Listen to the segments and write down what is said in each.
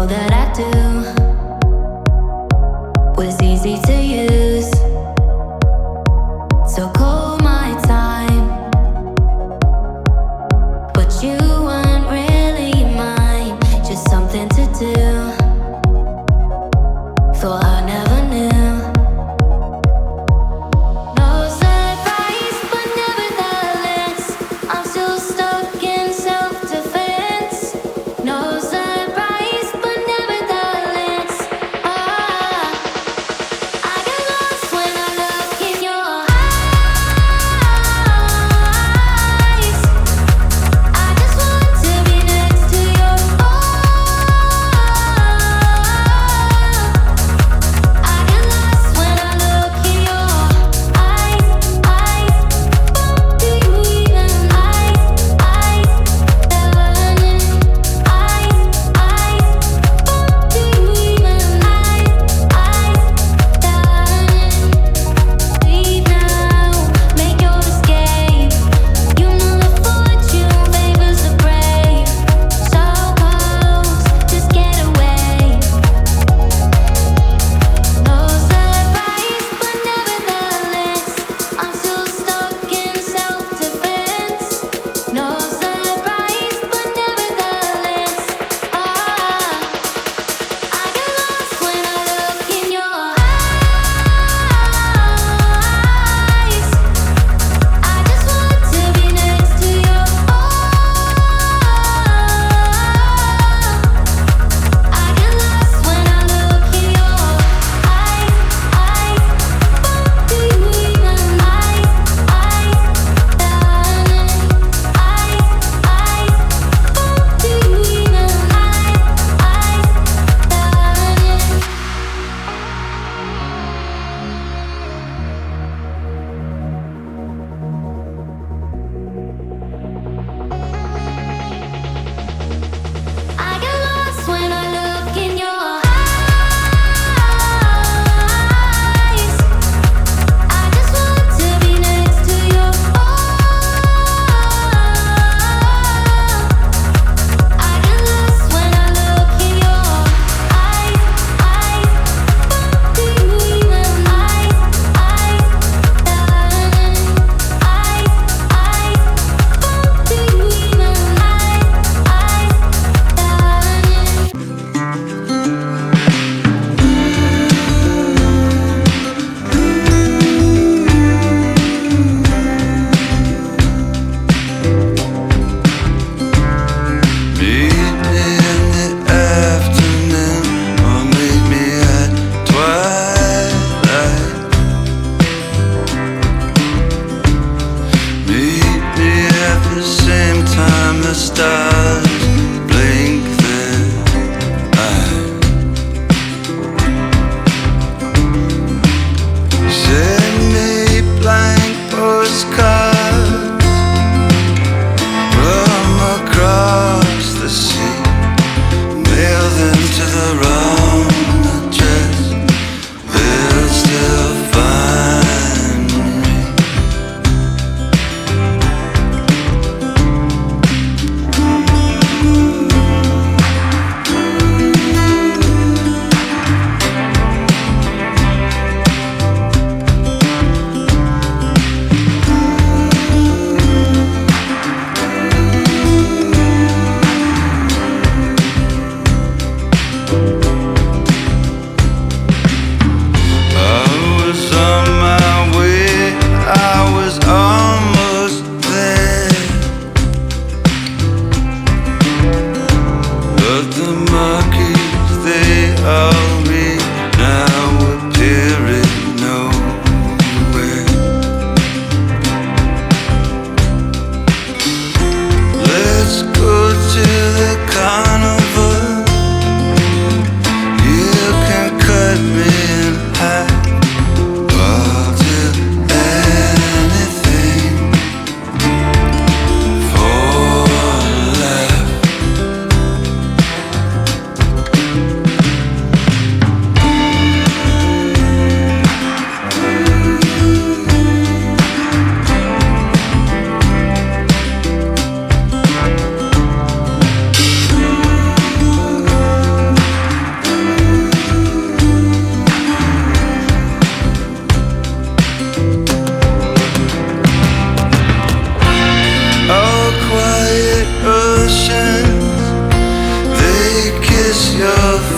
that I do was easy to use. So call my time, but you weren't really mine. Just something to do. Thought I never knew. No surprise, but nevertheless, I'm still stuck in self-defense. No surprise, but nevertheless.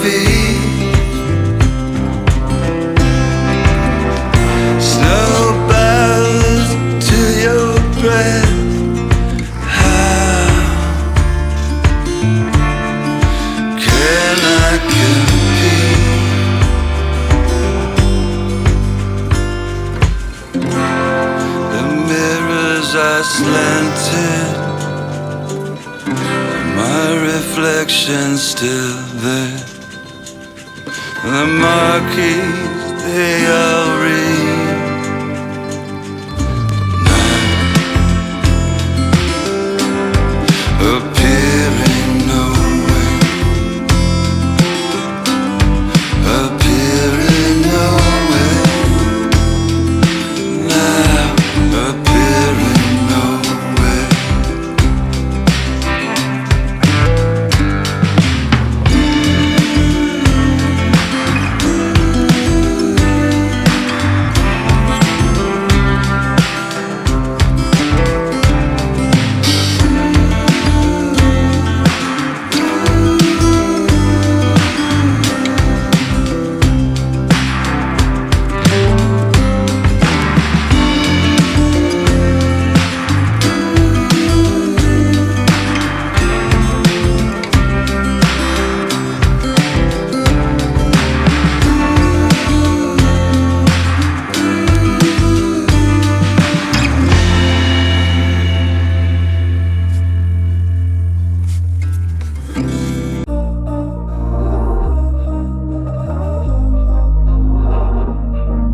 feet. Snowbound to your breath. How can I compete? The mirrors are slanted, my reflection's still there. The marquees, they all read. Appearing nowhere, appearing nowhere. Now appearing nowhere.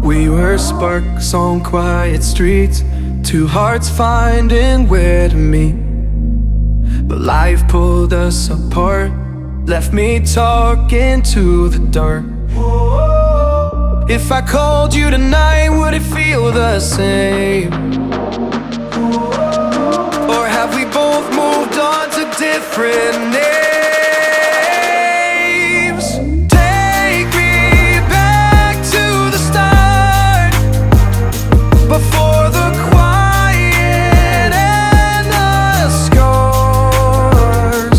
We were sparks on quiet streets, two hearts finding where to meet. But life pulled us apart, left me talking to the dark. If I called you tonight, would it feel the same? Or have we both moved on to different names? Take me back to the start, before the quiet and the scars.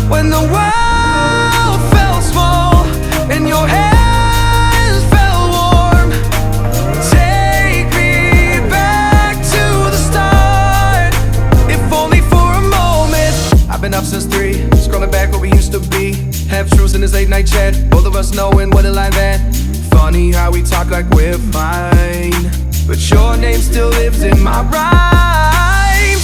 When the world felt small and your hands felt warm. Take me back to the start, if only for a moment. I've been up since 3, scrolling back where we used to be. Half truths in this late night chat, both of us knowing what a life at. Funny how we talk like we're fine, but your name still lives in my rhyme.